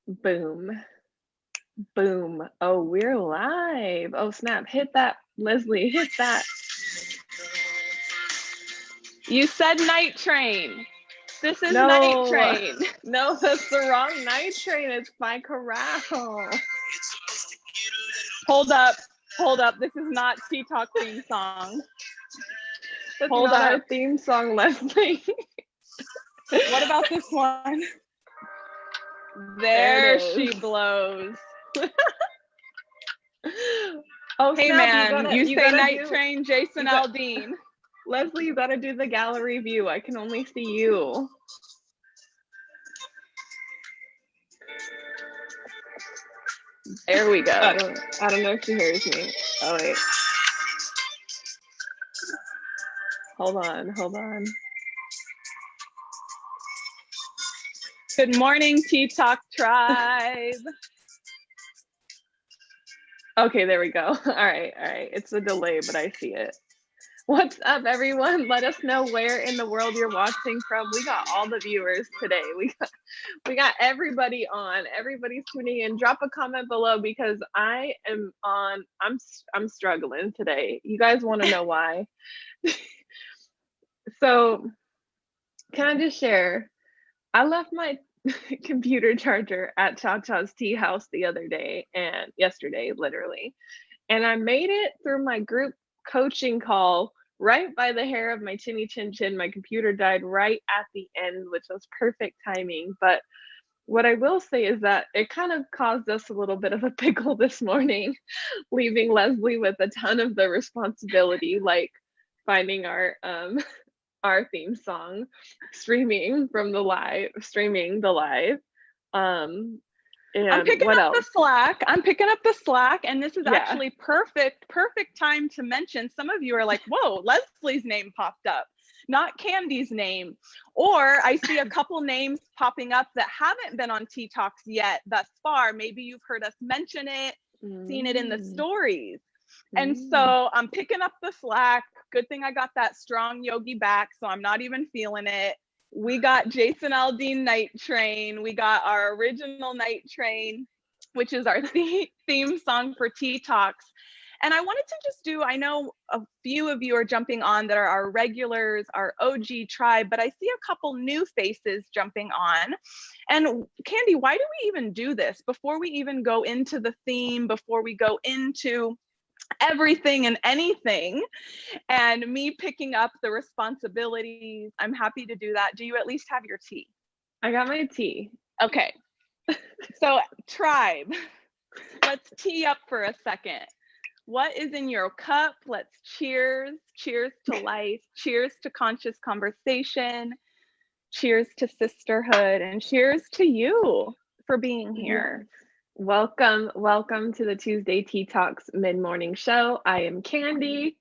Boom. Boom. Oh, we're live. Oh, snap. Hit that, Leslie. Hit that. You said Night Train. This is No. Night Train. No, that's the wrong Night Train. It's by Corral. Hold up. This is not Tea Talk theme song. That's not our theme song, Leslie. What about this one? There she blows. Oh, hey, snap, man, you say Night Train, Jason Aldean. Leslie, you gotta do the gallery view. I can only see you. There we go. I don't know if she hears me. Oh, wait. Hold on. Good morning, Tea Talk Tribe. Okay, there we go. All right. It's a delay, but I see it. What's up, everyone? Let us know where in the world you're watching from. We got all the viewers today. We got everybody on. Everybody's tuning in. Drop a comment below because I'm struggling today. You guys want to know why? So, can I just share? I left my computer charger at Cha Cha's Tea House the other day and yesterday, literally. And I made it through my group coaching call right by the hair of my chinny chin chin. My computer died right at the end, which was perfect timing. But what I will say is that it kind of caused us a little bit of a pickle this morning, leaving Leslie with a ton of the responsibility, like finding our theme song, streaming the live. And I'm picking what up else? the slack, and this is actually perfect time to mention. Some of you are like, whoa, Leslie's name popped up, not Candy's name. Or I see a couple names popping up that haven't been on Tea Talks yet thus far. Maybe you've heard us mention it, seen it in the stories. And so I'm picking up the slack. Good thing I got that strong yogi back, so I'm not even feeling it. We got Jason Aldean Night Train. We got our original Night Train, which is our theme song for Tea Talks. And I wanted to just I know a few of you are jumping on that are our regulars, our OG tribe, but I see a couple new faces jumping on. And Candy, why do we even do this? Before we even go into the theme, before we go into everything and anything, and me picking up the responsibilities, I'm happy to do that. Do you at least have your tea? I got my tea. Okay. So tribe, let's tee up for a second. What is in your cup? Let's cheers to life, cheers to conscious conversation, cheers to sisterhood, and cheers to you for being here. Yes. Welcome to the Tuesday Tea Talks mid-morning show. I am Candy.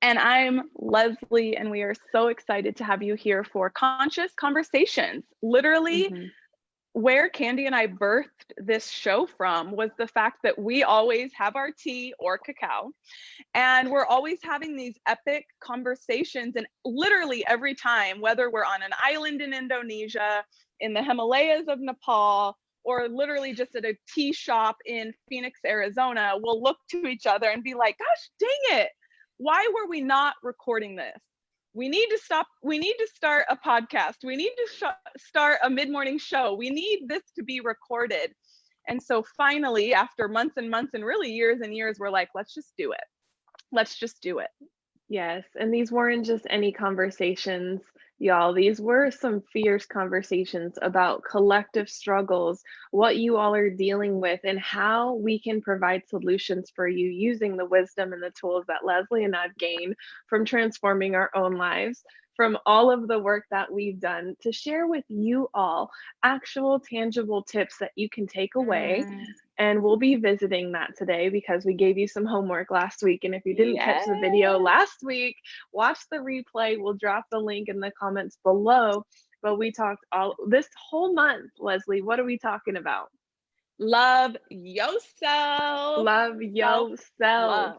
And I'm Leslie, and we are so excited to have you here for Conscious Conversations. Literally, where Candy and I birthed this show from was the fact that we always have our tea or cacao, and we're always having these epic conversations. And literally every time, whether we're on an island in Indonesia, in the Himalayas of Nepal, or literally just at a tea shop in Phoenix, Arizona, we'll look to each other and be like, gosh, dang it. Why were we not recording this? We need to stop. We need to start a podcast. We need to start a mid-morning show. We need this to be recorded. And so finally, after months and months and really years and years, we're like, let's just do it. Let's just do it. Yes. And these weren't just any conversations, y'all. These were some fierce conversations about collective struggles, what you all are dealing with, and how we can provide solutions for you using the wisdom and the tools that Leslie and I've gained from transforming our own lives, from all of the work that we've done to share with you all actual tangible tips that you can take away. And we'll be visiting that today because we gave you some homework last week. And if you didn't catch the video last week, watch the replay. We'll drop the link in the comments below. But we talked all this whole month, Leslie, what are we talking about? Love yourself. Love yourself.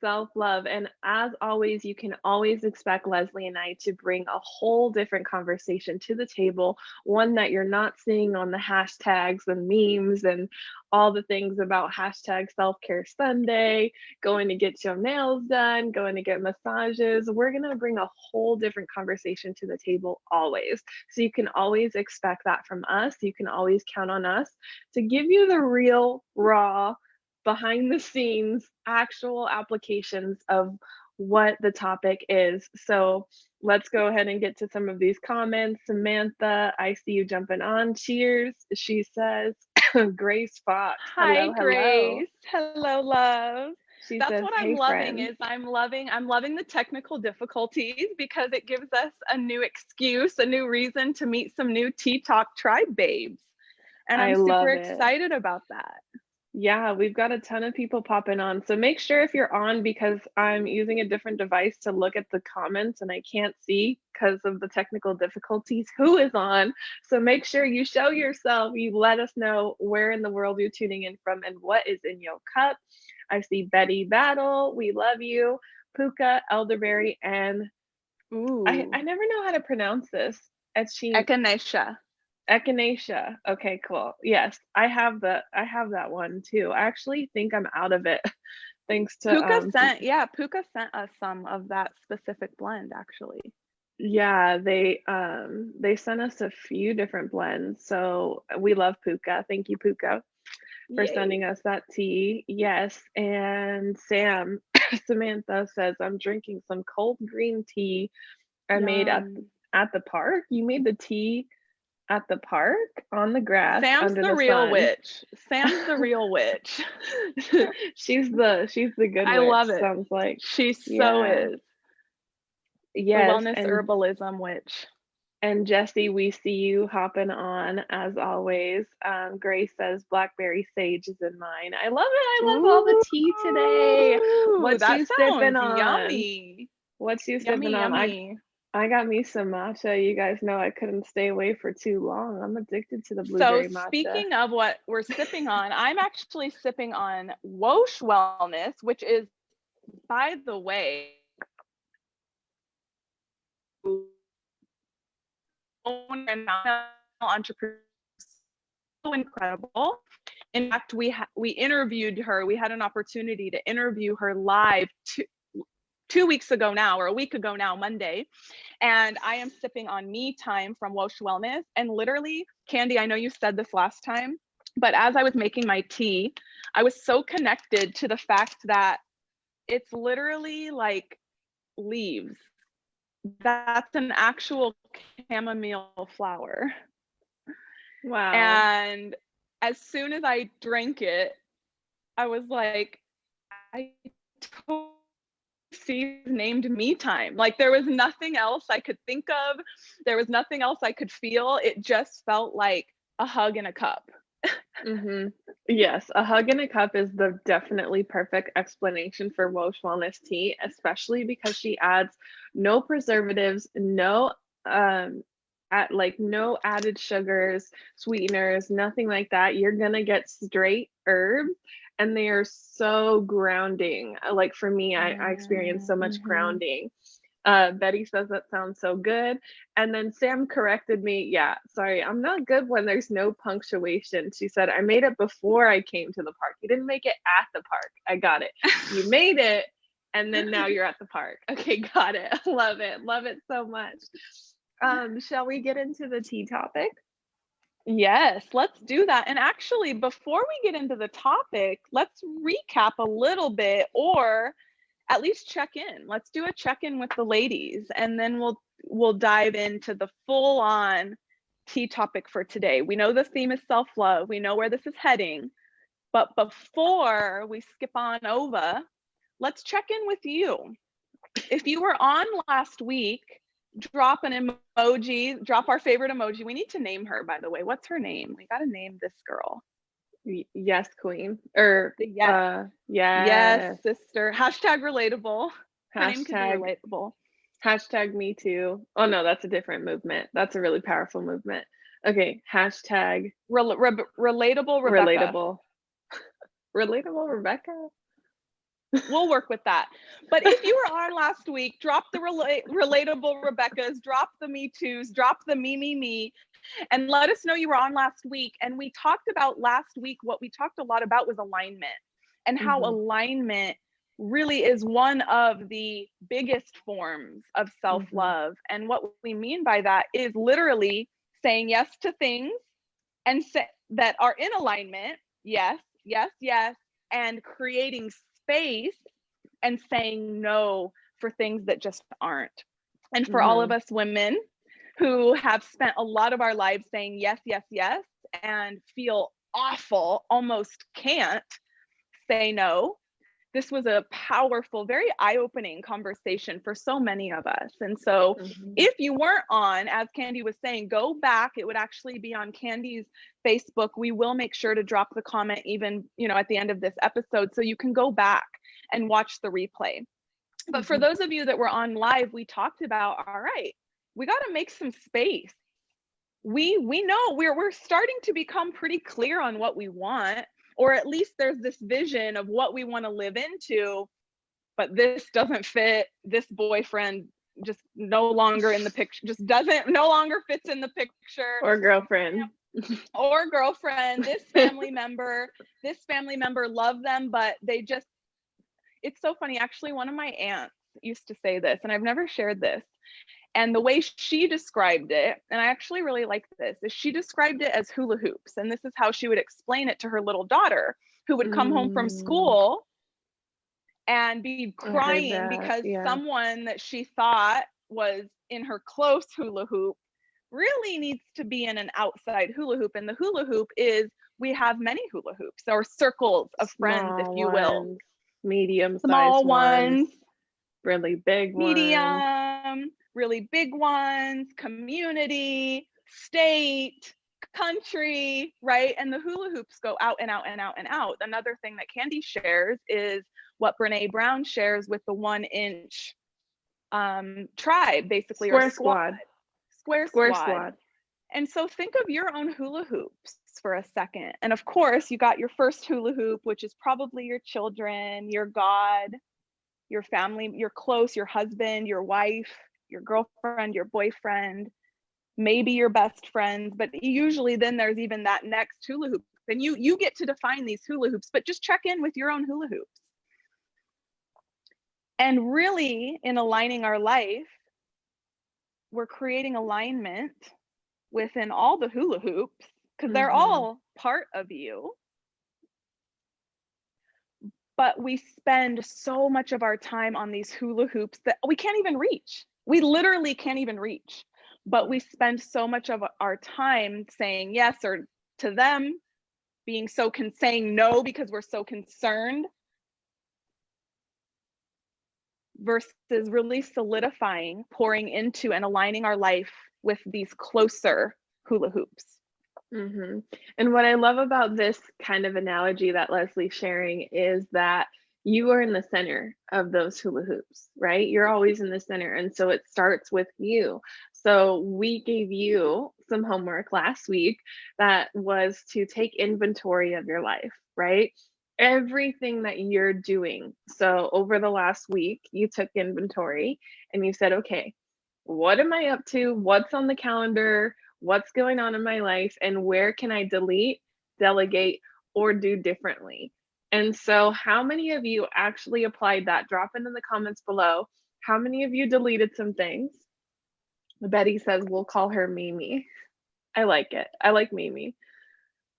self-love. And as always, you can always expect Leslie and I to bring a whole different conversation to the table, one that you're not seeing on the hashtags and memes and all the things about hashtag self-care Sunday, going to get your nails done, going to get massages. We're going to bring a whole different conversation to the table always. So you can always expect that from us. You can always count on us to give you the real, raw, behind the scenes actual applications of what the topic is. So let's go ahead and get to some of these comments. Samantha, I see you jumping on. Cheers. She says, Grace Fox. Hi, Hello, hello. Grace. Hello, love. She That's says, what I'm hey, loving friend. is I'm loving the technical difficulties because it gives us a new excuse, a new reason to meet some new Tea Talk tribe babes. And I I'm super love it. excited about that. Yeah, we've got a ton of people popping on. So make sure if you're on, because I'm using a different device to look at the comments and I can't see because of the technical difficulties who is on. So make sure you show yourself, you let us know where in the world you're tuning in from and what is in your cup. I see Betty Battle, we love you, Puka, Elderberry, and I never know how to pronounce this. Echinacea. Echinacea. Okay, cool. Yes, I have that one too. I actually think I'm out of it thanks to Puka sent us some of that specific blend actually. yeah, they sent us a few different blends. So we love Puka. Thank you, Puka, for Yay. sending us that tea. Yes, and Samantha says I'm drinking some cold green tea I made at the park. You made the tea at the park on the grass Sam's under the the real sun. witch. Sam's the real witch. she's the good I witch. love it. Sounds like She so is. yes, the wellness herbalism witch. And Jesse, we see you hopping on as always. Grace says blackberry sage is in mine. I love it. I love all the tea today. What That you sipping sounds on? yummy. What's you Yummy, sipping on? yummy. I got me some matcha. You guys know I couldn't stay away for too long. I'm addicted to the So blueberry matcha. speaking of what we're sipping on, I'm actually sipping on Wosh Wellness, which is, by the way, owner and entrepreneur, so incredible. In fact, we interviewed her. We had an opportunity to interview her live 2 weeks ago now, or a week ago now, Monday. And I am sipping on Me Time from Wosh Wellness. And literally, Candy, I know you said this last time, but as I was making my tea, I was so connected to the fact that it's literally like leaves. That's an actual chamomile flower. Wow. And as soon as I drank it, I was like, I totally see named Me Time. Like there was nothing else I could think of. There was nothing else I could feel. It just felt like a hug in a cup. Mm-hmm. Yes, a hug in a cup is the definitely perfect explanation for Welsh Wellness tea, especially because she adds no preservatives, no no added sugars, sweeteners, nothing like that. You're gonna get straight herbs and they are so grounding. Like for me, I experience so much grounding. Betty says that sounds so good. And then Sam corrected me. Yeah, sorry, I'm not good when there's no punctuation. She said, I made it before I came to the park. You didn't make it at the park. I got it. You made it, and then now you're at the park. Okay, got it. Love it. Love it so much. Shall we get into the tea topic? Yes, let's do that. And actually, before we get into the topic, let's recap a little bit, or at least check in. Let's do a check-in with the ladies, and then we'll dive into the full-on tea topic for today. We know the theme is self-love. We know where this is heading. But before we skip on over, let's check in with you. If you were on last week, drop an emoji, drop our favorite emoji. We need to name her, by the way. What's her name? We got to name this girl. Yes, queen. Or yes, sister. Hashtag relatable. Her name could be Hashtag relatable. Hashtag me too. Oh no, that's a different movement. That's a really powerful movement. Okay, hashtag Relatable Rebecca. relatable. Relatable Rebecca. We'll work with that. But if you were on last week, drop the relatable Rebecca's, drop the Me Too's, drop the me, and let us know you were on last week. And we talked about last week, what we talked a lot about was alignment, and how alignment really is one of the biggest forms of self-love. And what we mean by that is literally saying yes to things and that are in alignment. Yes, yes, yes. And creating space and saying no for things that just aren't. And for all of us women who have spent a lot of our lives saying yes, yes, yes, and feel awful, almost can't say no, this was a powerful, very eye-opening conversation for so many of us. And so if you weren't on, as Candy was saying, go back. It would actually be on Candy's Facebook. We will make sure to drop the comment even, at the end of this episode, so you can go back and watch the replay. But for those of you that were on live, we talked about, all right, we got to make some space. We know we're starting to become pretty clear on what we want, or at least there's this vision of what we want to live into, but this doesn't fit. This boyfriend just no longer in the picture, no longer fits in the picture. Or girlfriend. Or girlfriend. This family member, love them, but it's so funny. Actually, one of my aunts used to say this, and I've never shared this. And the way she described it, and I actually really like this, is she described it as hula hoops. And this is how she would explain it to her little daughter, who would come home from school and be crying because someone that she thought was in her close hula hoop really needs to be in an outside hula hoop. And the hula hoop is, we have many hula hoops, or circles of friends, if you will. Medium small ones, really big medium, really big ones, community, state, country, right? And the hula hoops go out and out and out and out. Another thing that Candy shares is what Brene Brown shares with the 1-inch tribe, basically, Square Squad. Square Squad. And so think of your own hula hoops for a second. And of course, you got your first hula hoop, which is probably your children, your God, your family, your close, your husband, your wife, your girlfriend, your boyfriend, maybe your best friends. But usually then there's even that next hula hoop. And you get to define these hula hoops, but just check in with your own hula hoops. And really, in aligning our life, we're creating alignment within all the hula hoops, because they're all part of you. But we spend so much of our time on these hula hoops that we can't even reach. We literally can't even reach. But we spend so much of our time saying yes, or to them, saying no because we're so concerned, versus really solidifying, pouring into, and aligning our life with these closer hula hoops. And what I love about this kind of analogy that Leslie's sharing is that you are in the center of those hula hoops, right? You're always in the center. And so it starts with you. So we gave you some homework last week that was to take inventory of your life, right? Everything that you're doing. So over the last week, you took inventory and you said, okay, what am I up to? What's on the calendar? What's going on in my life? And where can I delete, delegate, or do differently? And so how many of you actually applied that? Drop it in the comments below. How many of you deleted some things? Betty says we'll call her Mimi. I like it. I like Mimi.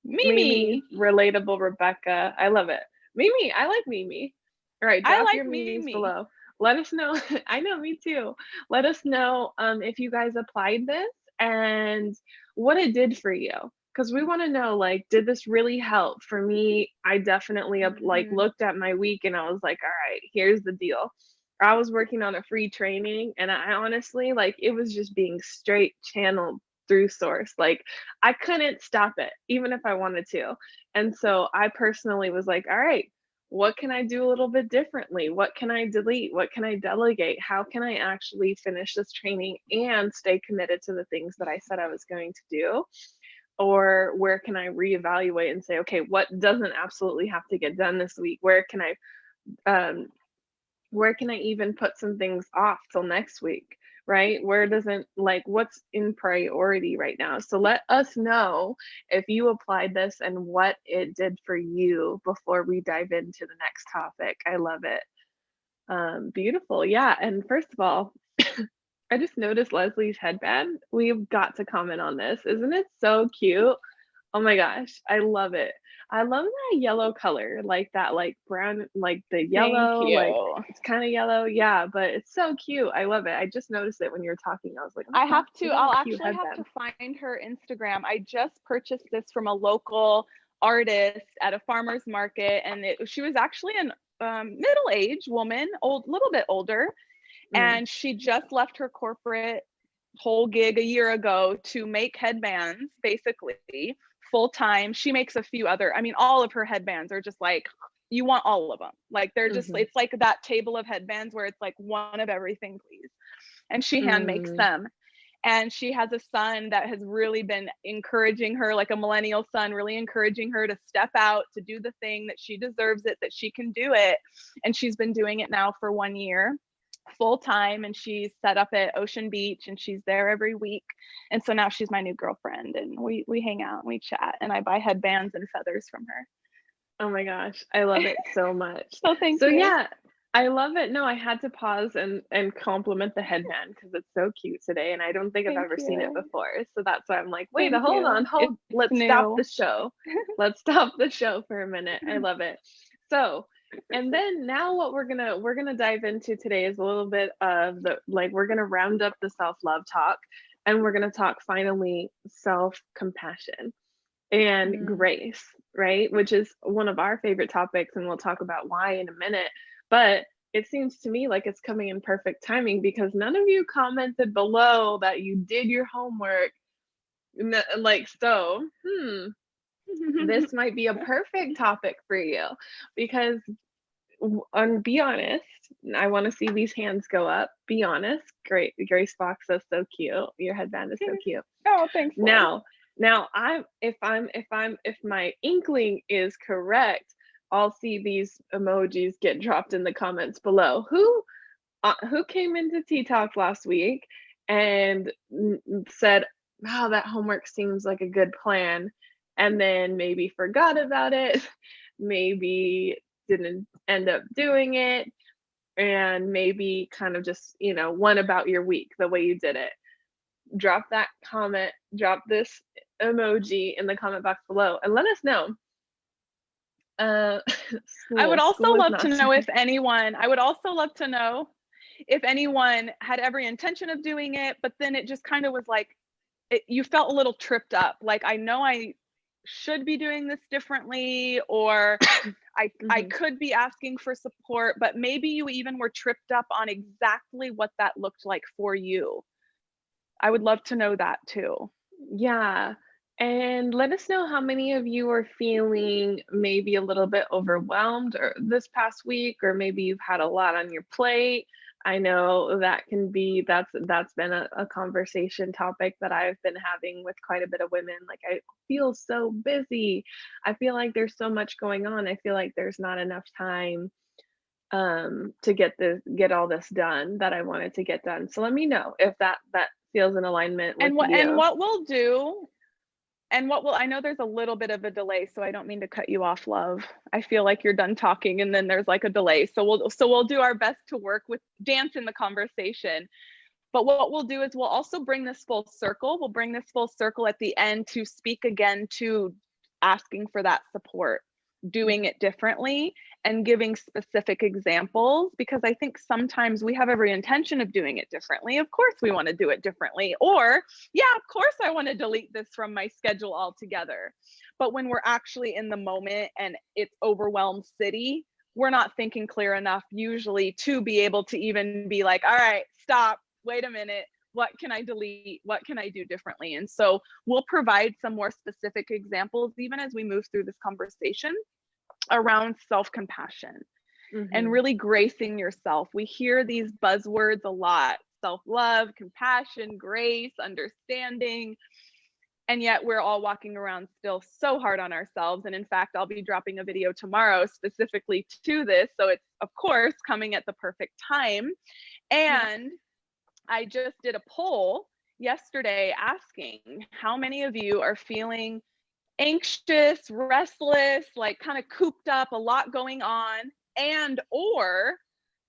Mimi, relatable Rebecca. I love it. Mimi, I like Mimi. All right, drop your Mimis below. Let us know. I know, me too. Let us know if you guys applied this and what it did for you. Because we want to know, like, did this really help? For me, I definitely looked at my week and I was like, all right, here's the deal. I was working on a free training and I honestly, it was just being straight channeled through source. I couldn't stop it, even if I wanted to. And so I personally was like, all right, what can I do a little bit differently? What can I delete? What can I delegate? How can I actually finish this training and stay committed to the things that I said I was going to do? Or where can I reevaluate and say, okay, what doesn't absolutely have to get done this week? Where can I um, where can I even put some things off till next week? Right? Where doesn't like what's in priority right now? So let us know if you applied this and what it did for you before we dive into the next topic. I love it. Beautiful. Yeah. And first of all, I just noticed Leslie's headband. We've got to comment on this. Isn't it so cute? Oh my gosh, I love it. I love that yellow color, like that, like brown, like the Thank yellow, like you. it's kind of yellow. Yeah, but it's so cute. I love it. I just noticed it when you were talking. I was like, I oh, have to, what a I'll cute actually have to headband. find her Instagram. I just purchased this from a local artist at a farmer's market, and she was actually an middle-aged woman, little bit older, Mm, and she just left her corporate whole gig a year ago to make headbands, basically full time. She makes a few other, I mean, all of her headbands are just like, you want all of them. Like they're just, mm-hmm, it's like that table of headbands where it's like one of everything, please. And she hand makes mm, them. And she has a son that has really been encouraging her, like a millennial son, really encouraging her to step out, to do the thing, that she deserves it, that she can do it. And she's been doing it now for 1 year full time, and she's set up at Ocean Beach, and she's there every week. And so now she's my new girlfriend, and we hang out and we chat, and I buy headbands and feathers from her. oh my gosh, I love it so much. So thank So you. yeah, I love it. No, I had to pause and compliment the headband because it's so cute today, and I don't think I've Thank ever seen it you. before. So that's why I'm like, wait, Thank hold you. on, hold. It's Let's stop new. the show. Let's stop the show for a minute. I love it. So, and then now what we're gonna dive into today is a little bit of the like we're gonna round up the self-love talk, and we're gonna talk finally self-compassion and Mm. grace, right? Which is one of our favorite topics, and we'll talk about why in a minute. But it seems to me like it's coming in perfect timing because none of you commented below that you did your homework. Like, so, this might be a perfect topic for you because, and be honest, I want to see these hands go up. Be honest. Great. Grace Fox says so cute. Your headband is so cute. Oh, thanks, Liz. Now if my inkling is correct, I'll see these emojis get dropped in the comments below. Who came into Tea Talk last week and said, "Wow, that homework seems like a good plan," and then maybe forgot about it, maybe didn't end up doing it, and maybe kind of just, went about your week the way you did it. Drop that comment, drop this emoji in the comment box below and let us know. Uh, I would also school is love to not know starting. if anyone, I would also love to know if anyone had every intention of doing it, but then it just kind of was like, you felt a little tripped up. Like, I know I should be doing this differently, or I Mhm. could be asking for support, but maybe you even were tripped up on exactly what that looked like for you. I would love to know that too. Yeah. And let us know how many of you are feeling maybe a little bit overwhelmed or this past week, or maybe you've had a lot on your plate. I know that can be that's been a conversation topic that I've been having with quite a bit of women. Like, I feel so busy. I feel like there's so much going on. I feel like there's not enough time to get all this done that I wanted to get done. So let me know if that feels in alignment with And you. what we'll do, and what will, I know there's a little bit of a delay, so I don't mean to cut you off, love. I feel like you're done talking and then there's like a delay. So we'll do our best to work with dance in the conversation. But what we'll do is we'll also bring this full circle. We'll bring this full circle at the end to speak again to asking for that support, doing it differently, and giving specific examples, because I think sometimes we have every intention of doing it differently. Of course, we want to do it differently. Or, yeah, of course, I want to delete this from my schedule altogether. But when we're actually in the moment and it's overwhelmed city, we're not thinking clear enough usually to be able to even be like, all right, stop, wait a minute, what can I delete? What can I do differently? And so we'll provide some more specific examples even as we move through this conversation around self-compassion and Mhm. really gracing yourself. We hear these buzzwords a lot: self-love, compassion, grace, understanding. And yet we're all walking around still so hard on ourselves. And in fact, I'll be dropping a video tomorrow specifically to this. So it's, of course, coming at the perfect time. And I just did a poll yesterday asking how many of you are feeling anxious, restless, like kind of cooped up, a lot going on, and or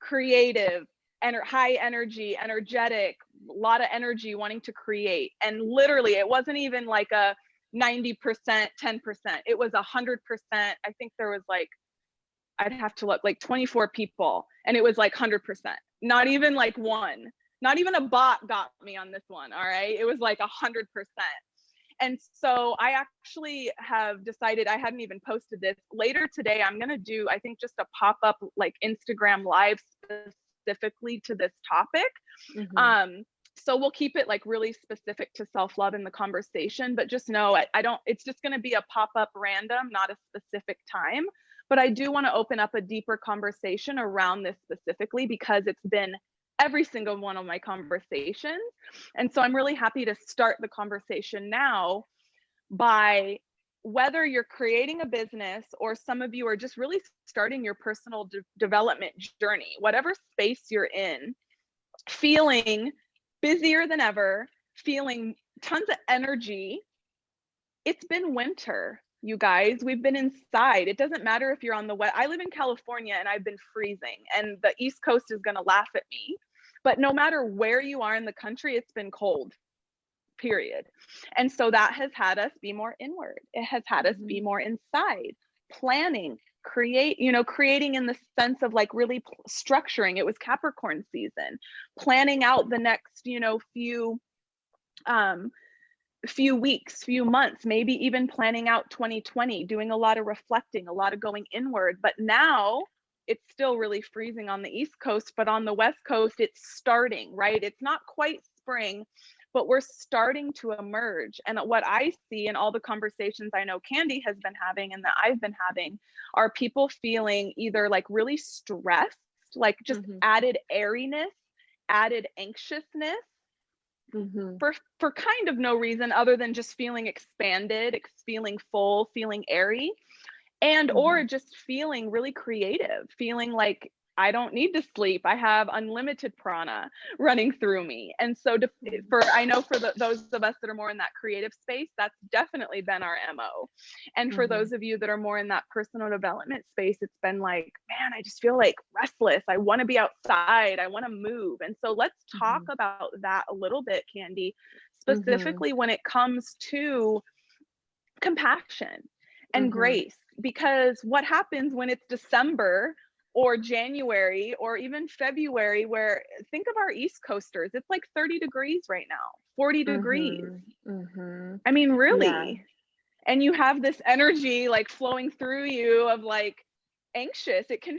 creative and high energy, energetic, a lot of energy wanting to create. And literally it wasn't even like a 90%, 10%. It was 100%. I think there was like, I'd have to look, like 24 people, and it was like 100%. Not even like one. Not even a bot got me on this one. All right. It was like 100%. And so I actually have decided, I hadn't even posted this, later today I'm going to do, I think, just a pop-up like Instagram live specifically to this topic. So we'll keep it like really specific to self-love in the conversation, but just know I don't, it's just going to be a pop-up random, not a specific time. But I do want to open up a deeper conversation around this specifically because it's been every single one of my conversations. And so I'm really happy to start the conversation now by, whether you're creating a business or some of you are just really starting your personal development journey, whatever space you're in, feeling busier than ever, feeling tons of energy. It's been winter, you guys. We've been inside. It doesn't matter if you're on the west. I live in California and I've been freezing, and the East Coast is going to laugh at me. But no matter where you are in the country, it's been cold, period. And so that has had us be more inward. It has had us be more inside, planning, creating in the sense of like really structuring. It was Capricorn season, planning out the next, few weeks, few months, maybe even planning out 2020, doing a lot of reflecting, a lot of going inward. But now it's still really freezing on the East Coast, but on the West Coast, it's starting, right? It's not quite spring, but we're starting to emerge. And what I see in all the conversations I know Candy has been having and that I've been having are people feeling either like really stressed, like just added airiness, added anxiousness, for kind of no reason other than just feeling expanded, feeling full, feeling airy, and or just feeling really creative, feeling like I don't need to sleep. I have unlimited prana running through me. And so I know for those of us that are more in that creative space, that's definitely been our MO. And for those of you that are more in that personal development space, it's been like, man, I just feel like restless. I want to be outside. I want to move. And so let's talk about that a little bit, Candy, specifically when it comes to compassion and grace. Because what happens when it's December or January or even February, where think of our East Coasters, it's like 30 degrees right now, 40 degrees. I mean, really. Yeah. And you have this energy like flowing through you of like anxious. It can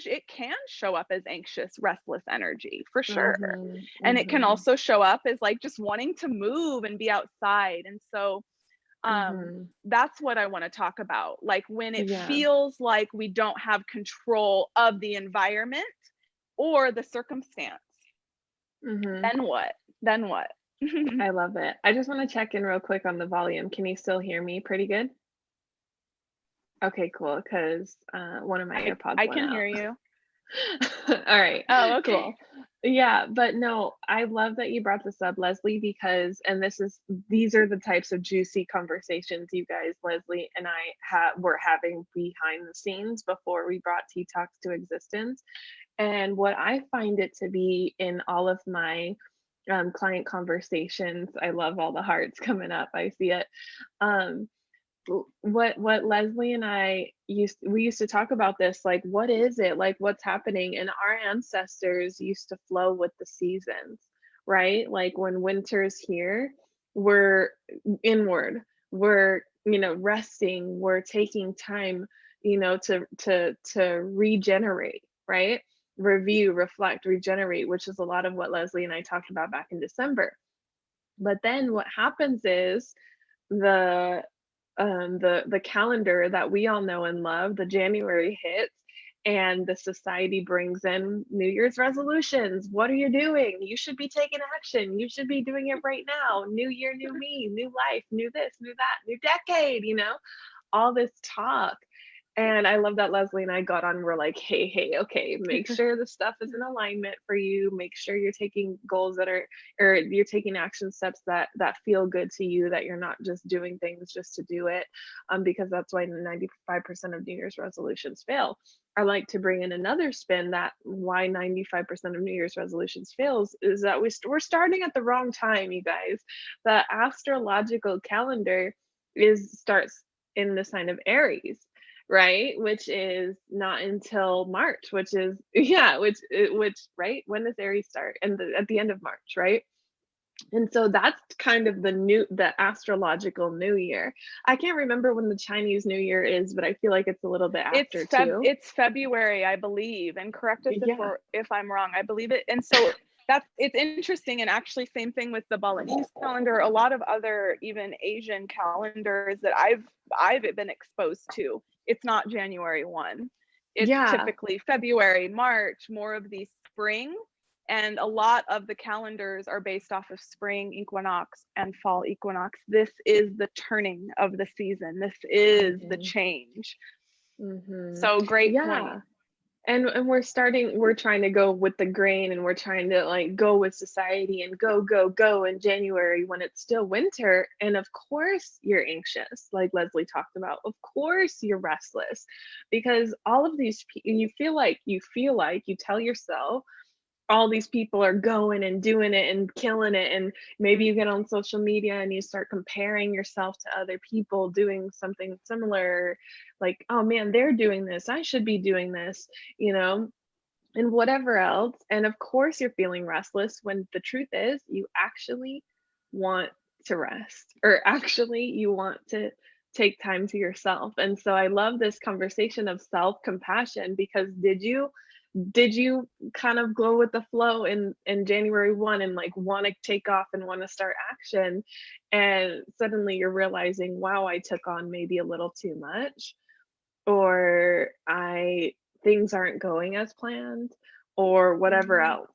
show up as anxious, restless energy for sure. And it can also show up as like just wanting to move and be outside. And so that's what I want to talk about. Like when it feels like we don't have control of the environment or the circumstance, then what? I love it. I just want to check in real quick on the volume. Can you still hear me pretty good? Okay, cool. Because one of my AirPods I can hear you. All right. Oh, okay. Cool. Yeah, but no, I love that you brought this up, Leslie, because, and these are the types of juicy conversations you guys, Leslie and I were having behind the scenes before we brought Tea Talks to existence. And what I find it to be in all of my client conversations, I love all the hearts coming up. I see it. What Leslie and I used to talk about this, like, what is it, like, what's happening? And our ancestors used to flow with the seasons, right? Like when winter's here, we're inward, we're resting, we're taking time to regenerate, right? Review, reflect, regenerate, which is a lot of what Leslie and I talked about back in December. But then what happens is the calendar that we all know and love, the January hits, and the society brings in New Year's resolutions. What are you doing? You should be taking action. You should be doing it right now. New year, new me, new life, new this, new that, new decade, all this talk. And I love that Leslie and I got on. We're like, hey, okay, make sure the stuff is in alignment for you. Make sure you're taking goals that are, or you're taking action steps that feel good to you. That you're not just doing things just to do it, because that's why 95% of New Year's resolutions fail. I like to bring in another spin that why 95% of New Year's resolutions fails is that we're starting at the wrong time, you guys. The astrological calendar starts in the sign of Aries, right? Which is not until March, which is yeah, which right? When does Aries start? And at the end of March, right? And so that's kind of the astrological new year. I can't remember when the Chinese New Year is, but I feel like it's a little bit after too. It's February, I believe, and correct us Yeah. if I'm wrong. I believe it. And so it's interesting, and actually same thing with the Balinese calendar, a lot of other even Asian calendars that I've been exposed to. It's not January 1. It's Yeah. typically February, March, more of the spring. And a lot of the calendars are based off of spring equinox and fall equinox. This is the turning of the season. This is the change. So great Yeah. point. And we're trying to go with the grain, and we're trying to like go with society and go in January when it's still winter. And of course you're anxious, like Leslie talked about. Of course you're restless, because all of these you feel like you tell yourself all these people are going and doing it and killing it, and maybe you get on social media and you start comparing yourself to other people doing something similar, like, oh man, they're doing this, I should be doing this, and whatever else. And of course you're feeling restless when the truth is you actually want to rest, or actually you want to take time to yourself. And so I love this conversation of self-compassion, because did you kind of go with the flow in January 1 and like want to take off and want to start action, and suddenly you're realizing, wow, I took on maybe a little too much, or I things aren't going as planned, or whatever else.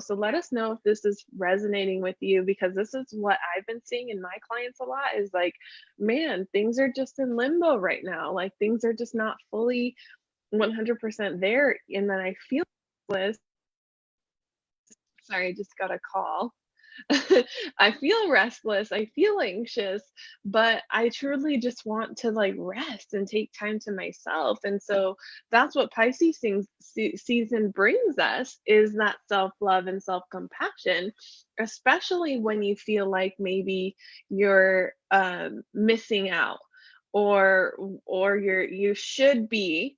So let us know if this is resonating with you, because this is what I've been seeing in my clients a lot, is like, man, things are just in limbo right now. Like things are just not fully 100% there. And then I feel restless. Sorry, I just got a call. I feel restless, I feel anxious, but I truly just want to like rest and take time to myself. And so that's what Pisces season brings us, is that self-love and self-compassion, especially when you feel like maybe you're missing out, or you should be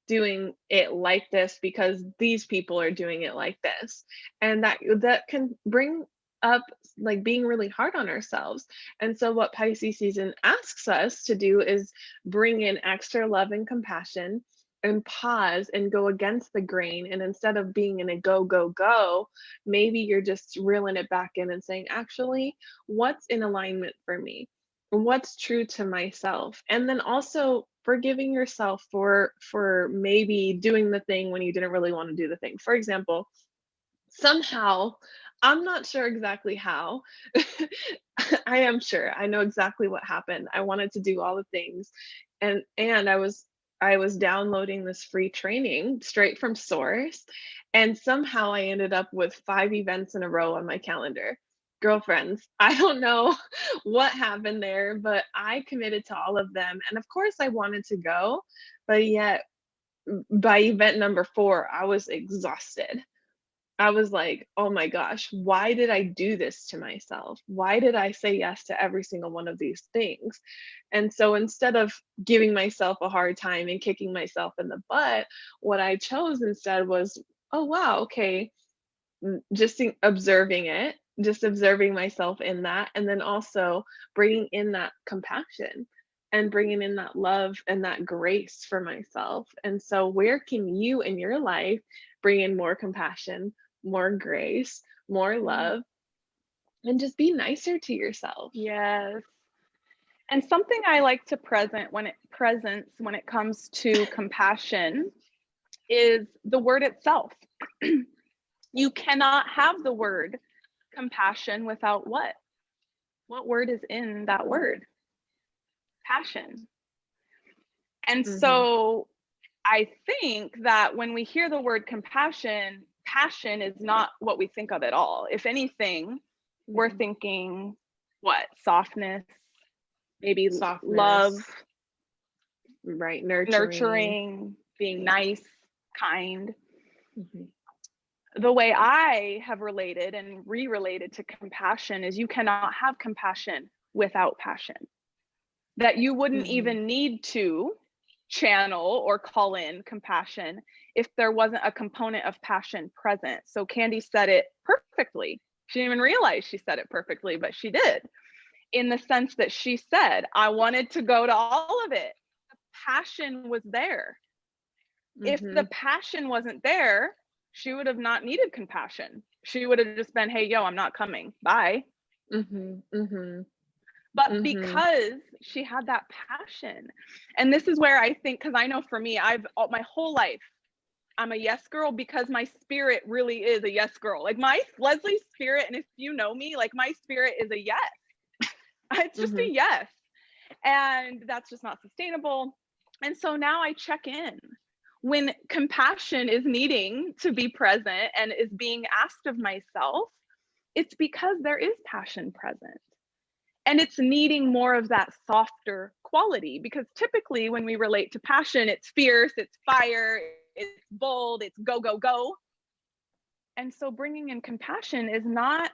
doing it like this because these people are doing it like this. And that can bring up like being really hard on ourselves. And so what Pisces season asks us to do is bring in extra love and compassion, and pause and go against the grain. And instead of being in a go, maybe you're just reeling it back in and saying, actually, what's in alignment for me, what's true to myself. And then also forgiving yourself for maybe doing the thing when you didn't really want to do the thing. For example, somehow, I'm not sure exactly how. I am sure I know exactly what happened. I wanted to do all the things, and I was downloading this free training straight from source, and somehow I ended up with 5 events in a row on my calendar. Girlfriends, I don't know what happened there, but I committed to all of them, and of course I wanted to go, but yet by event number 4, I was exhausted. I was like, "Oh my gosh, why did I do this to myself? Why did I say yes to every single one of these things?" And so instead of giving myself a hard time and kicking myself in the butt, what I chose instead was, "Oh wow, okay." Just observing it, just observing myself in that, and then also bringing in that compassion and bringing in that love and that grace for myself. And so where can you in your life bring in more compassion, more grace, more love, and just be nicer to yourself? Yes. And something I like to presence when it comes to compassion is the word itself. You cannot have the word compassion without what? What word is in that word? Passion. And so I think that when we hear the word compassion, passion is not what we think of at all. If anything, we're thinking what? Softness, maybe love, right? Nurturing, being nice, kind. The way I have related and re-related to compassion is you cannot have compassion without passion. That you wouldn't even need to channel or call in compassion if there wasn't a component of passion present. So Candy said it perfectly. She didn't even realize she said it perfectly, but she did, in the sense that she said, I wanted to go to all of it. The passion was there. If the passion wasn't there, she would have not needed compassion. She would have just been, hey, yo, I'm not coming. Bye. But because she had that passion, and this is where I think, because I know for me, my whole life, I'm a yes girl because my spirit really is a yes girl. Like my Leslie's spirit, and if you know me, like my spirit is a yes. It's just a yes. And that's just not sustainable. And so now I check in. When compassion is needing to be present and is being asked of myself, it's because there is passion present. And it's needing more of that softer quality, because typically when we relate to passion, it's fierce, it's fire, it's bold, it's go, go, go. And so bringing in compassion is not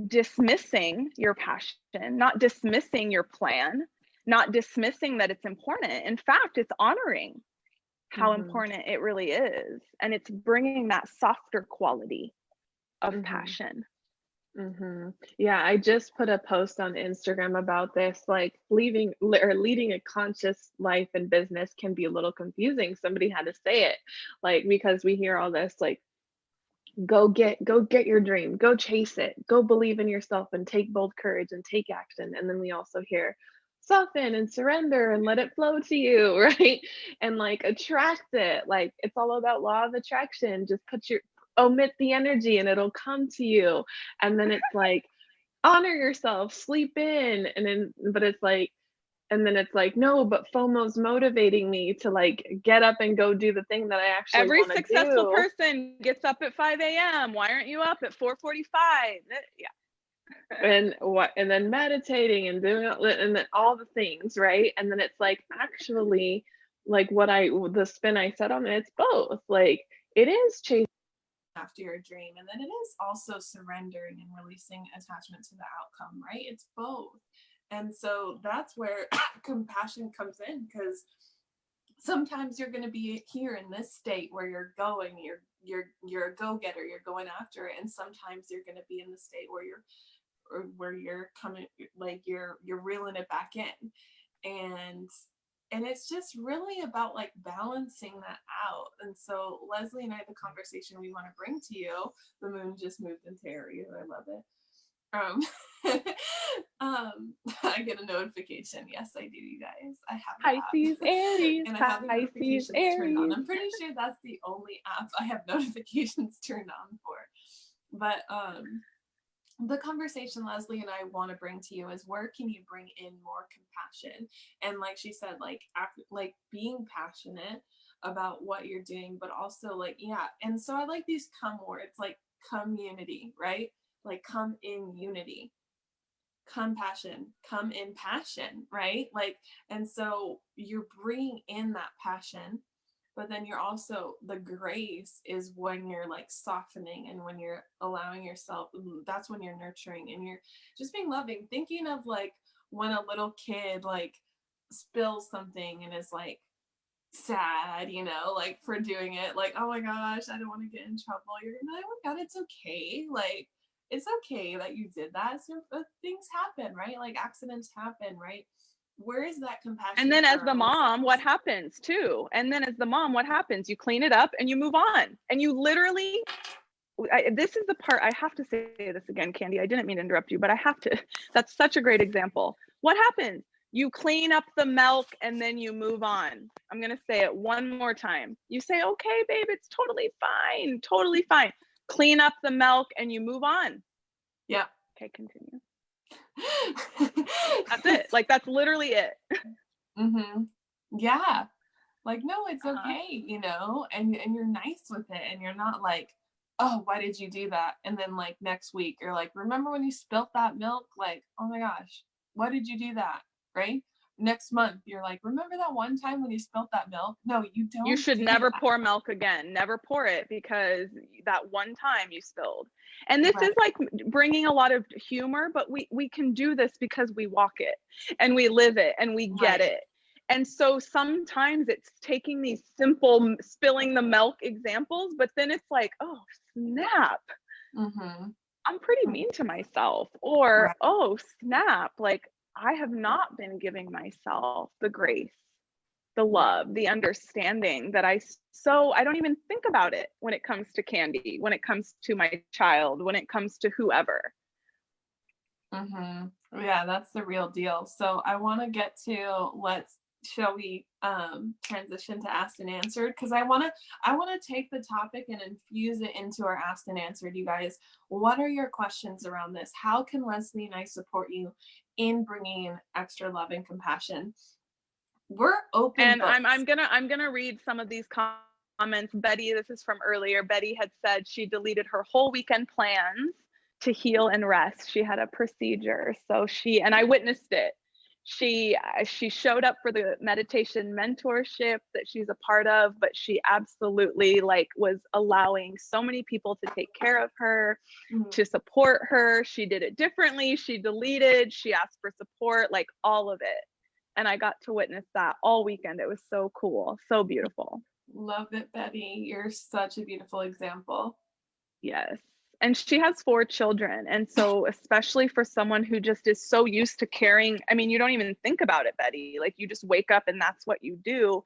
dismissing your passion, not dismissing your plan, not dismissing that it's important. In fact, it's honoring how important it really is. And it's bringing that softer quality of passion. Yeah, I just put a post on Instagram about this, like leading a conscious life and business can be a little confusing. Somebody had to say it, like, because we hear all this, like, go get your dream, go chase it, go believe in yourself and take bold courage and take action. And then we also hear soften and surrender and let it flow to you, right? And like attract it, like it's all about law of attraction. Just omit the energy and it'll come to you. And then it's like honor yourself, sleep in, and then but it's like, and then it's like, no, but FOMO's motivating me to like get up and go do the thing that I actually every want to do. Successful person gets up at 5 a.m. Why aren't you up at 4:45? Yeah. And then meditating and doing it, and then all the things, right? And then it's like, actually, like the spin I said on it, it's both. Like it is chasing after your dream, and then it is also surrendering and releasing attachment to the outcome, right? It's both. And so that's where compassion comes in, because sometimes you're going to be here in this state where you're going, you're a go-getter, you're going after it, and sometimes you're going to be in the state where you're coming, like you're reeling it back in, and it's just really about like balancing that out. And so Leslie and I, the conversation we want to bring to you, the moon just moved into Aries. I love it. I get a notification. Yes, I do, you guys. I have Pisces, Aries, and I have the notifications turned on. I'm pretty sure that's the only app I have notifications turned on for. But the conversation Leslie and I want to bring to you is, where can you bring in more compassion? And like she said, like being passionate about what you're doing, but also like, yeah. And so I like these come words, like community, right? Like come in unity, compassion, come in passion, right? Like, and so you're bringing in that passion, but then you're also, the grace is when you're like softening and when you're allowing yourself, that's when you're nurturing and you're just being loving. Thinking of like when a little kid like spills something and is like sad, you know, like for doing it, like, oh my gosh, I don't want to get in trouble. You're gonna be like, oh my God, it's okay. Like, it's okay that you did that. So things happen, right? Like accidents happen, right? Where is that compassion? And then as the mom, what happens too? And then as the mom, what happens? You clean it up and you move on. And you literally, this is the part, I have to say this again, Candy. I didn't mean to interrupt you, but I have to. That's such a great example. What happens? You clean up the milk and then you move on. I'm going to say it one more time. You say, okay, babe, it's totally fine. Totally fine. Clean up the milk and you move on. Yeah. Okay, continue. That's it. Like, that's literally it. Mm-hmm. Yeah. Like, no, it's okay, you know, and you're nice with it, and you're not like, oh, why did you do that? And then like next week you're like, remember when you spilt that milk? Like, oh my gosh, why did you do that? Right? Next month you're like, remember that one time when you spilt that milk? No, you don't. You should never pour milk again. Never pour it, because that one time you spilled. And this is like bringing a lot of humor, but we can do this because we walk it and we live it and we get it. And so sometimes it's taking these simple spilling the milk examples, but then it's like, oh, snap. I'm pretty mean to myself. Or, oh, snap. Like, I have not been giving myself the grace, the love, the understanding that I don't even think about it when it comes to candy, when it comes to my child, when it comes to whoever. Yeah, that's the real deal. So I want to get to, shall we transition to asked and answered? Because I want to take the topic and infuse it into our asked and answered. You guys, what are your questions around this? How can Leslie and I support you in bringing extra love and compassion? We're open. And I'm gonna read some of these comments. Betty, this is from earlier. Betty had said she deleted her whole weekend plans to heal and rest. She had a procedure, so and I witnessed it. She showed up for the meditation mentorship that she's a part of, but she absolutely was allowing so many people to take care of her, to support her. She did it differently. She deleted, she asked for support, all of it. And I got to witness that all weekend. It was so cool, so beautiful. Love it, Betty. You're such a beautiful example. Yes. And she has 4 children. And so especially for someone who just is so used to caring, I mean, you don't even think about it, Betty. You just wake up and that's what you do.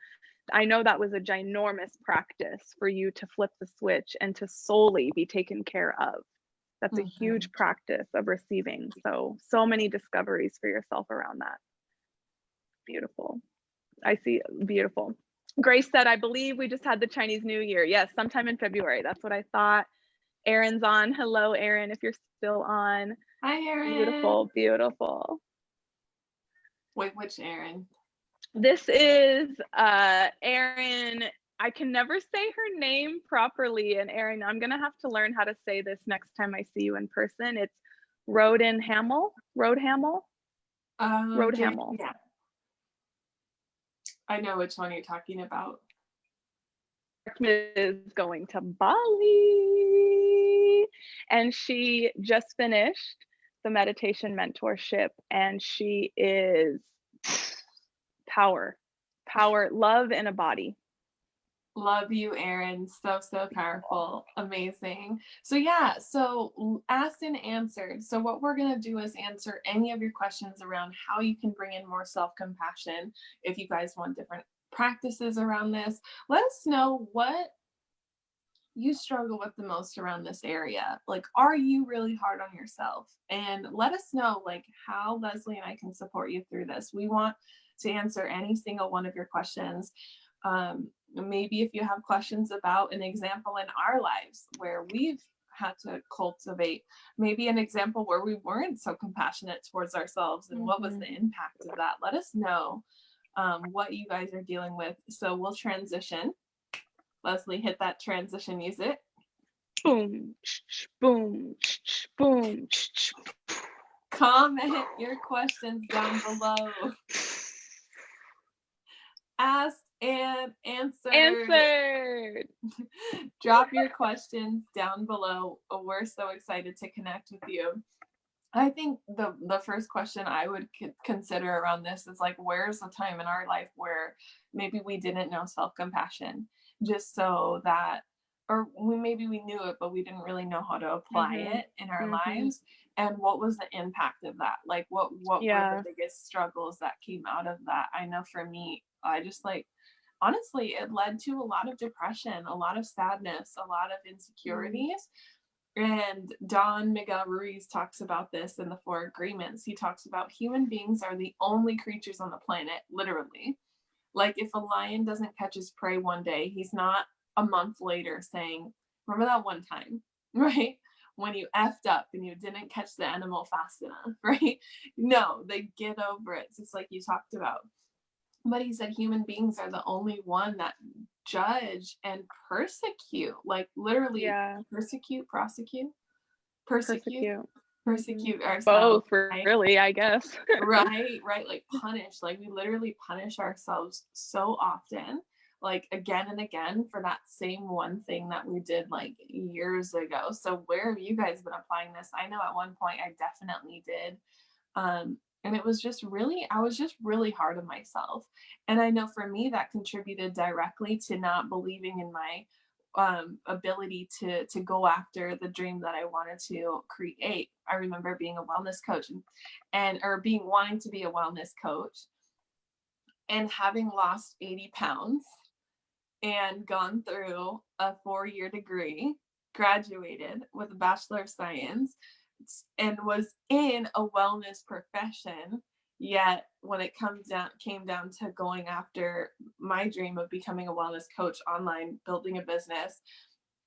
I know that was a ginormous practice for you to flip the switch and to solely be taken care of. That's a huge practice of receiving. So many discoveries for yourself around that. Beautiful. I see. Beautiful. Grace said, I believe we just had the Chinese New Year. Yes, sometime in February. That's what I thought. Erin's on. Hello, Erin, if you're still on. Hi, Erin. Beautiful, beautiful. Wait, which Erin? This is Erin. I can never say her name properly. And Erin, I'm going to have to learn how to say this next time I see you in person. It's Rodenhamel. Rodenhamel? Rodenhamel. Yeah. I know which one you're talking about. Is going to Bali, and she just finished the meditation mentorship, and she is power, love in a body. Love you, Erin. So powerful. Amazing. So yeah, so asked and answered. So what we're going to do is answer any of your questions around how you can bring in more self-compassion. If you guys want different practices around this, let us know what you struggle with the most around this area. Are you really hard on yourself? And let us know how Leslie and I can support you through this. We want to answer any single one of your questions. Maybe if you have questions about an example in our lives where we've had to cultivate, maybe an example where we weren't so compassionate towards ourselves, and what was the impact of that, let us know what you guys are dealing with. So we'll transition. Leslie, hit that transition music. Boom, boom, boom. Comment your questions down below. Asked and answered. Drop your questions down below. We're so excited to connect with you. I think the first question I would consider around this is where's the time in our life where maybe we didn't know self-compassion, just so that, or maybe we knew it, but we didn't really know how to apply it in our lives. And what was the impact of that? What were the biggest struggles that came out of that? I know for me, I just honestly, it led to a lot of depression, a lot of sadness, a lot of insecurities. And Don Miguel Ruiz talks about this in the Four Agreements. He talks about human beings are the only creatures on the planet, literally. Like if a lion doesn't catch his prey one day, he's not a month later saying, remember that one time, right? When you effed up and you didn't catch the animal fast enough, right? No, they get over it. It's like you talked about. But he said human beings are the only one that judge and persecute, like literally persecute ourselves. Both, really, I guess. right, like punish, like we literally punish ourselves so often, like again and again for that same one thing that we did like years ago. So where have you guys been applying this? I know at one point I definitely did. And it was just really, I was just really hard on myself. And I know for me that contributed directly to not believing in my ability to go after the dream that I wanted to create. I remember being a wellness coach and wanting to be a wellness coach and having lost 80 pounds and gone through a 4-year degree, graduated with a Bachelor of Science, and was in a wellness profession. Yet when it came down to going after my dream of becoming a wellness coach online, building a business,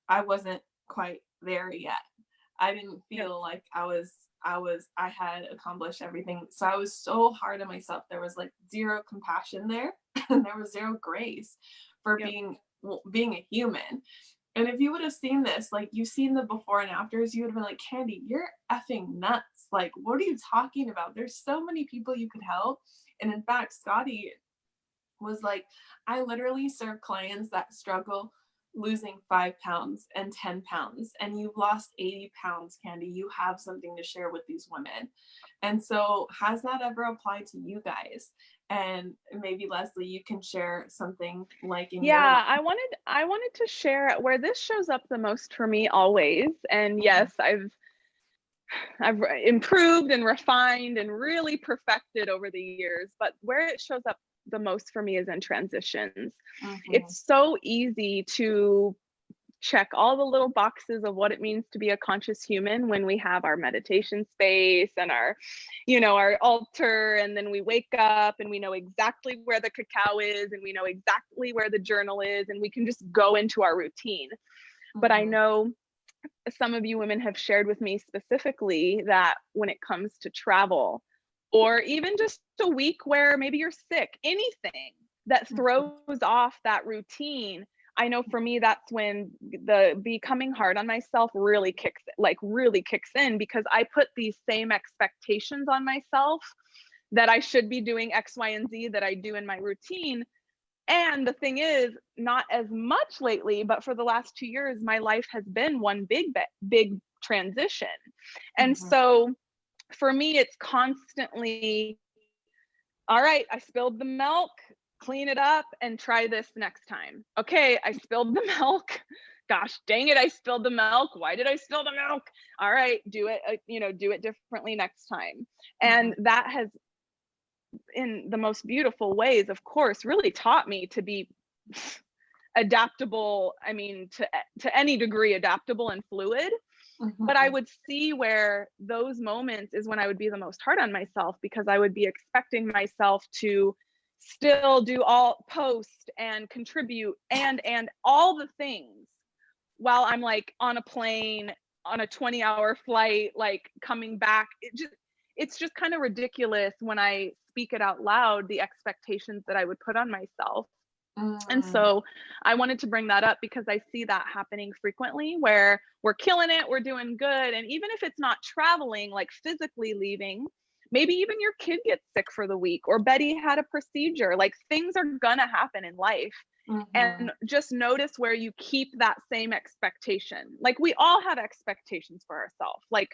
I wasn't quite there yet. I didn't feel like I had accomplished everything. So I was so hard on myself. There was like zero compassion there and there was zero grace for being a human. And if you would have seen this, like you've seen the before and afters, you would have been like, Candy, you're effing nuts. Like, what are you talking about? There's so many people you could help. And in fact, Scotty was like, I literally serve clients that struggle losing 5 pounds and 10 pounds. And you've lost 80 pounds, Candy. You have something to share with these women. And so has that ever applied to you guys? And maybe Leslie, you can share something like in your life. I wanted to share where this shows up the most for me always. And yes, I've improved and refined and really perfected over the years, but where it shows up the most for me is in transitions. It's so easy to check all the little boxes of what it means to be a conscious human when we have our meditation space and our altar, and then we wake up and we know exactly where the cacao is and we know exactly where the journal is and we can just go into our routine. But I know some of you women have shared with me specifically that when it comes to travel or even just a week where maybe you're sick, anything that throws off that routine, I know for me, that's when the becoming hard on myself really kicks in, because I put these same expectations on myself that I should be doing X, Y, and Z that I do in my routine. And the thing is, not as much lately, but for the last 2 years, my life has been one big transition. And so for me, it's constantly, all right, I spilled the milk, clean it up and try this next time. Okay, I spilled the milk. Gosh dang it, I spilled the milk. Why did I spill the milk? All right, do it differently next time. And that has, in the most beautiful ways, of course, really taught me to be adaptable. I mean, to any degree, adaptable and fluid. But I would see where those moments is when I would be the most hard on myself, because I would be expecting myself to still do all post and contribute and all the things while I'm like on a plane on a 20-hour flight, like coming back. It's just kind of ridiculous when I speak it out loud, the expectations that I would put on myself. And so I wanted to bring that up because I see that happening frequently where we're killing it, we're doing good. And even if it's not traveling, like physically leaving, maybe even your kid gets sick for the week, or Betty had a procedure, like things are gonna happen in life. And just notice where you keep that same expectation. Like we all have expectations for ourselves. Like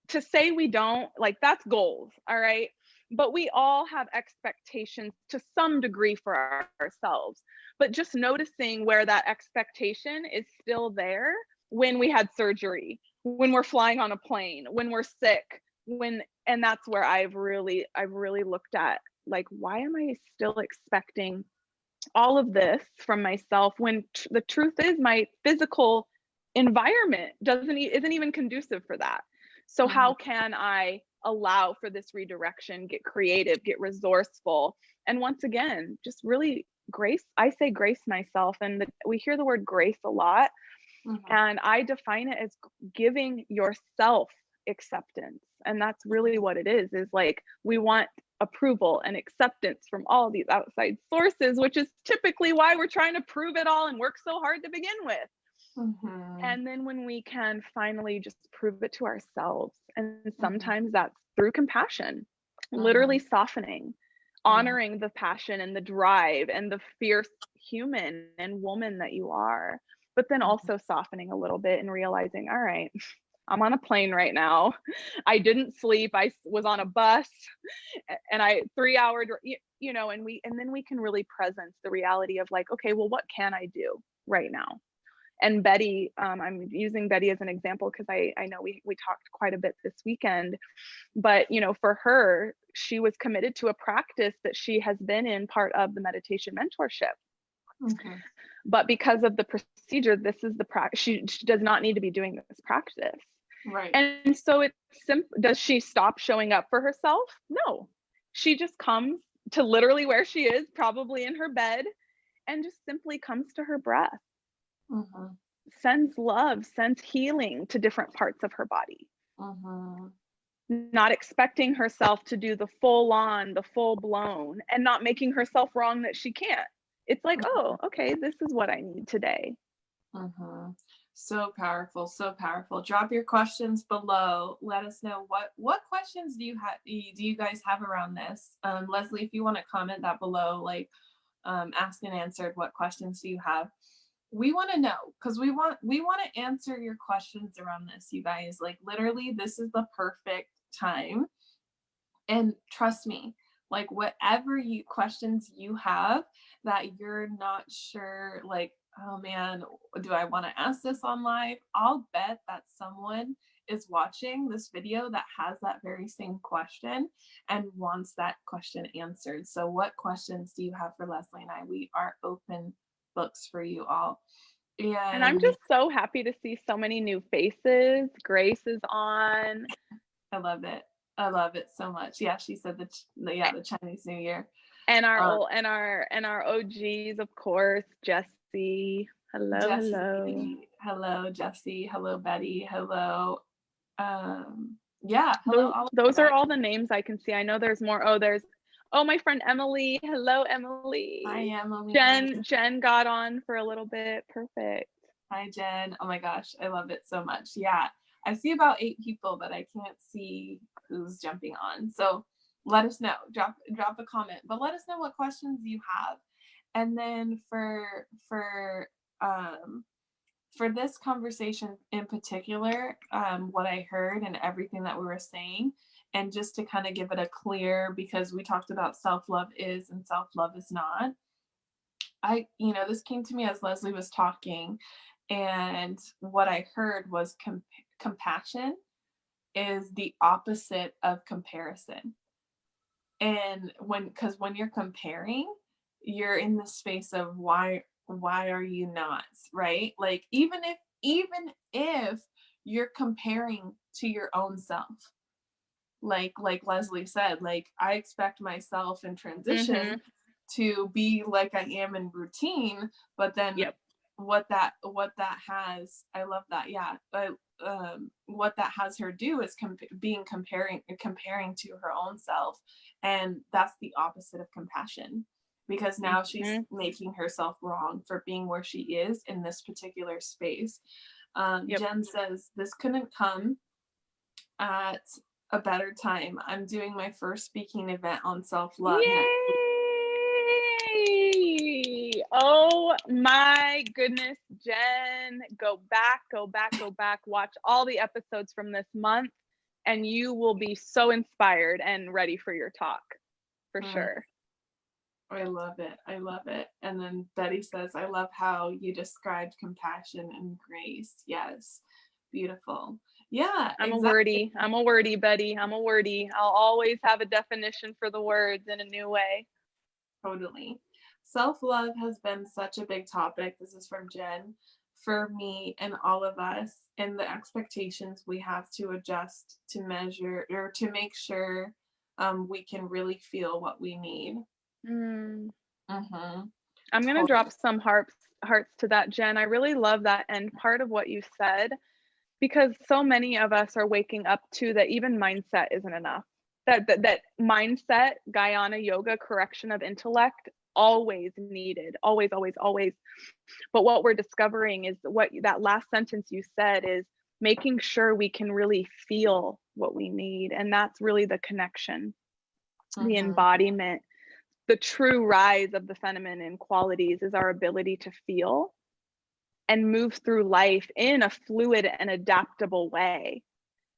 to say we don't, like that's goals, all right? But we all have expectations to some degree for ourselves. But just noticing where that expectation is still there when we had surgery, when we're flying on a plane, when we're sick, and that's where I've really looked at, like, why am I still expecting all of this from myself when the truth is my physical environment isn't even conducive for that. So how can I allow for this redirection, get creative, get resourceful? And once again, just really grace myself. And we hear the word grace a lot. And I define it as giving yourself acceptance. And that's really what it is like, we want approval and acceptance from all these outside sources, which is typically why we're trying to prove it all and work so hard to begin with. And then when we can finally just prove it to ourselves, and sometimes that's through compassion, literally softening, honoring the passion and the drive and the fierce human and woman that you are, but then also softening a little bit and realizing, all right, I'm on a plane right now. I didn't sleep. I was on a bus and 3 hour, you know, and then we can really presence the reality of like, okay, well, what can I do right now? And Betty, I'm using Betty as an example because I know we talked quite a bit this weekend, but you know, for her, she was committed to a practice that she has been in part of the meditation mentorship. But because of the procedure, this is the practice. She does not need to be doing this practice. Right. And so it's simple. Does she stop showing up for herself? No. She just comes to literally where she is, probably in her bed, and just simply comes to her breath. Sends love, sends healing to different parts of her body. Not expecting herself to do the full on, the full blown, and not making herself wrong that she can't. It's like, oh, okay, this is what I need today. So powerful, so powerful. Drop your questions below. Let us know what questions do you guys have around this. Leslie, if you want to comment that below, like asked and answered, what questions do you have? We want to know, because we want to answer your questions around this, you guys. Like literally, this is the perfect time. And trust me, like whatever questions you have that you're not sure, like, oh man, do I want to ask this on live? I'll bet that someone is watching this video that has that very same question and wants that question answered. So what questions do you have for Leslie and I? We are open books for you all. And I'm just so happy to see so many new faces. Grace is on. I love it. I love it so much. Yeah, she said the Chinese New Year. And our OGs, of course, Jessie. Hello, Jessie, hello. Hello, Jessie. Hello, Betty. Hello. Hello. Those are all the names I can see. I know there's more. Oh, my friend Emily. Hello, Emily. Hi, Emily. Jen got on for a little bit. Perfect. Hi, Jen. Oh my gosh, I love it so much. Yeah, I see about 8 people, but I can't see who's jumping on. So let us know. Drop a comment, but let us know what questions you have. And then for this conversation in particular, what I heard and everything that we were saying, and just to kind of give it a clear, because we talked about self-love is and self-love is not. This came to me as Leslie was talking, and what I heard was compassion is the opposite of comparison. And when you're comparing, you're in the space of why are you not, right? Like even if you're comparing to your own self, like Leslie said, like I expect myself in transition to be like I am in routine, but then what that has, I love that. Yeah. But what that has her do is comparing to her own self. And that's the opposite of compassion, because now she's making herself wrong for being where she is in this particular space. Jen says, this couldn't come at a better time. I'm doing my first speaking event on self-love. Yay! Oh my goodness, Jen, go back, watch all the episodes from this month, and you will be so inspired and ready for your talk, for sure. I love it. And then Betty says, I love how you described compassion and grace. Yes. Beautiful. Yeah. I'm a wordy, Betty. I'm a wordy. I'll always have a definition for the words in a new way. Totally. Self-love has been such a big topic. This is from Jen. for me and all of us, and the expectations we have to adjust to measure or to make sure we can really feel what we need. Mm. Mm-hmm. I'm going to drop some hearts to that, Jen. I really love that end part of what you said, because so many of us are waking up to that even mindset isn't enough. That mindset, Guyana yoga, correction of intellect, always needed, always, always, always. But what we're discovering is what that last sentence you said is making sure we can really feel what we need. And that's really the connection, the embodiment. The true rise of the feminine qualities is our ability to feel and move through life in a fluid and adaptable way.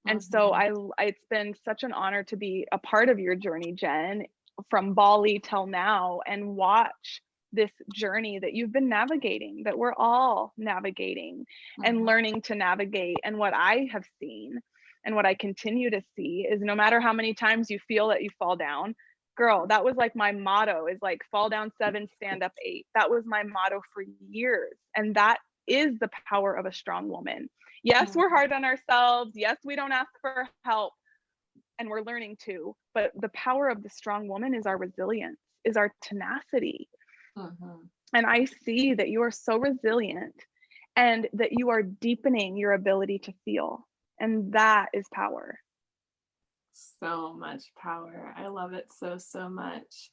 And so it's been such an honor to be a part of your journey, Jen, from Bali till now, and watch this journey that you've been navigating, that we're all navigating and learning to navigate. And what I have seen and what I continue to see is no matter how many times you feel that you fall down, girl, that was like my motto, is like fall down 7, stand up 8. That was my motto for years. And that is the power of a strong woman. Yes, we're hard on ourselves. Yes, we don't ask for help, and we're learning to, but the power of the strong woman is our resilience, is our tenacity. And I see that you are so resilient and that you are deepening your ability to feel. And that is power. So much power. I love it so, so much.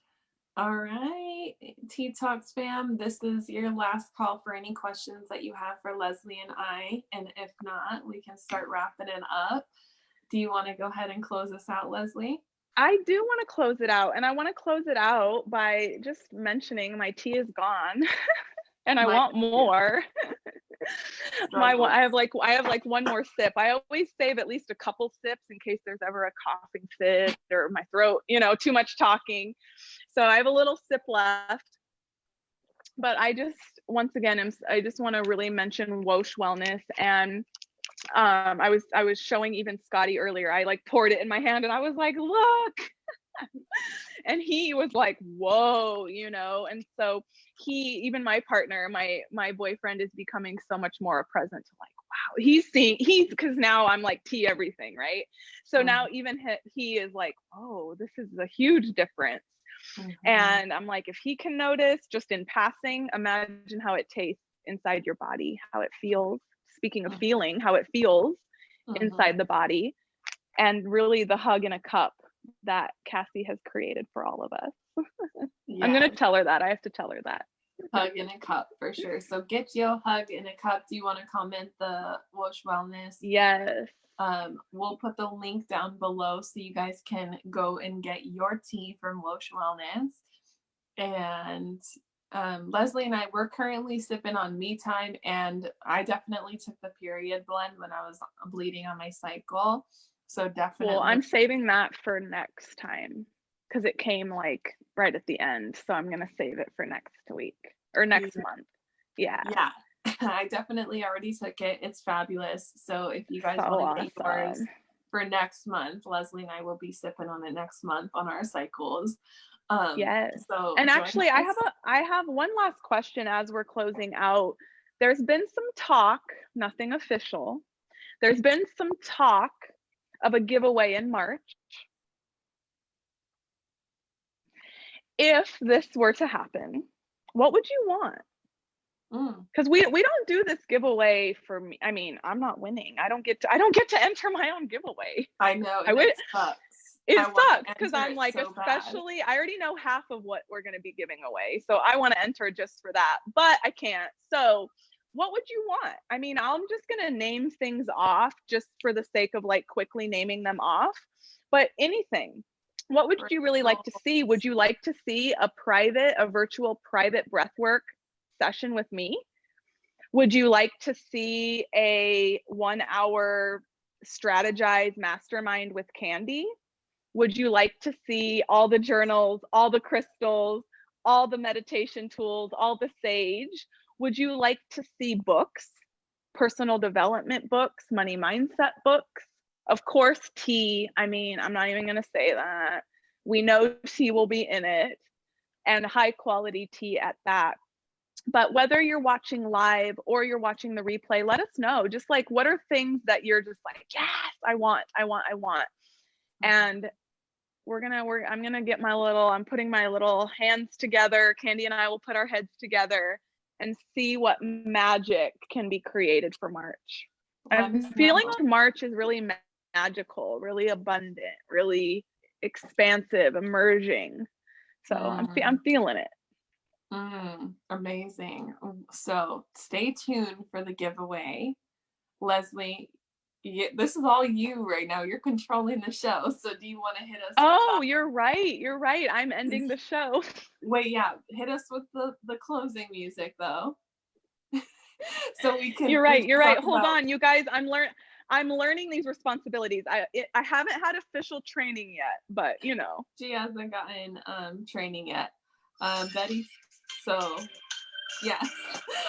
All right, Tea Talks fam, this is your last call for any questions that you have for Leslie and I. And if not, we can start wrapping it up. Do you want to go ahead and close us out, Leslie? I do want to close it out. And I want to close it out by just mentioning my tea is gone and I want more. I have like one more sip. I always save at least a couple sips in case there's ever a coughing fit or my throat, too much talking. So I have a little sip left. But I just, once again, I just want to really mention Woshe Wellness. And I was showing even Scotty earlier, I like poured it in my hand and I was like, look. And he was like, whoa, and so even my partner, my boyfriend, is becoming so much more present to like, wow, because now I'm like tea everything, right? So now even he is like, oh, this is a huge difference. And I'm like, if he can notice just in passing, imagine how it tastes inside your body, how it feels. Speaking of feeling, how it feels inside the body, and really the hug in a cup that Cassie has created for all of us. I'm going to tell her that. I have to tell her that. Hug in a cup for sure. So get your hug in a cup. Do you want to comment the Woshe Wellness? Yes. We'll put the link down below so you guys can go and get your tea from Woshe Wellness. And Leslie and I, we're currently sipping on Me Time, and I definitely took the period blend when I was bleeding on my cycle. So definitely. Well, I'm saving that for next time because it came like right at the end. So I'm going to save it for next week or next month. Yeah. I definitely already took it. It's fabulous. So if you guys want to get yours for next month, Leslie and I will be sipping on it next month on our cycles. Yes. So, and actually I have one last question as we're closing out. There's been some talk, nothing official. There's been some talk of a giveaway in March. If this were to happen, what would you want? Because we don't do this giveaway for me. I mean, I'm not winning. I don't get to enter my own giveaway. I know. It sucks. It sucks because I'm like, so especially bad. I already know half of what we're going to be giving away. So I want to enter just for that, but I can't. So what would you want? I mean, I'm just going to name things off just for the sake of like quickly naming them off, but anything. What would you really like to see? Would you like to see a virtual private breathwork session with me? Would you like to see a 1-hour strategize mastermind with Candy? Would you like to see all the journals, all the crystals, all the meditation tools, all the sage? Would you like to see books, personal development books, money mindset books? Of course, tea. I mean, I'm not even going to say that. We know tea will be in it, and high quality tea at that. But whether you're watching live or you're watching the replay, let us know. Just like, what are things that you're just like, yes, I want. And I'm putting my little hands together. Candy and I will put our heads together and see what magic can be created for March. I'm feeling like March is really magical, really abundant, really expansive, emerging. So I'm feeling it. Amazing. So stay tuned for the giveaway. Leslie, this is all you right now. You're controlling the show. So do you want to hit us? Oh, you're right. I'm ending the show. Wait, yeah. Hit us with the closing music though. So we can. You're right. Hold on, you guys. I'm learning these responsibilities. I haven't had official training yet, but you know. She hasn't gotten training yet. Betty. So yes.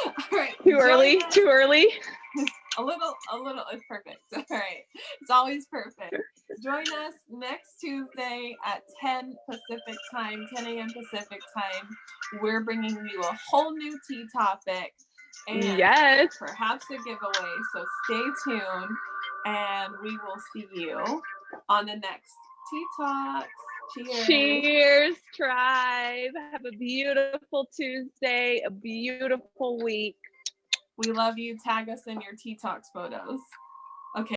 All right. Too early. A little, it's perfect. All right. It's always perfect. Join us next Tuesday at 10 Pacific time, 10 a.m. Pacific time. We're bringing you a whole new tea topic and yes, perhaps a giveaway. So stay tuned and we will see you on the next Tea Talks. Cheers, tribe. Have a beautiful Tuesday, a beautiful week. We love you. Tag us in your Tea Talks photos.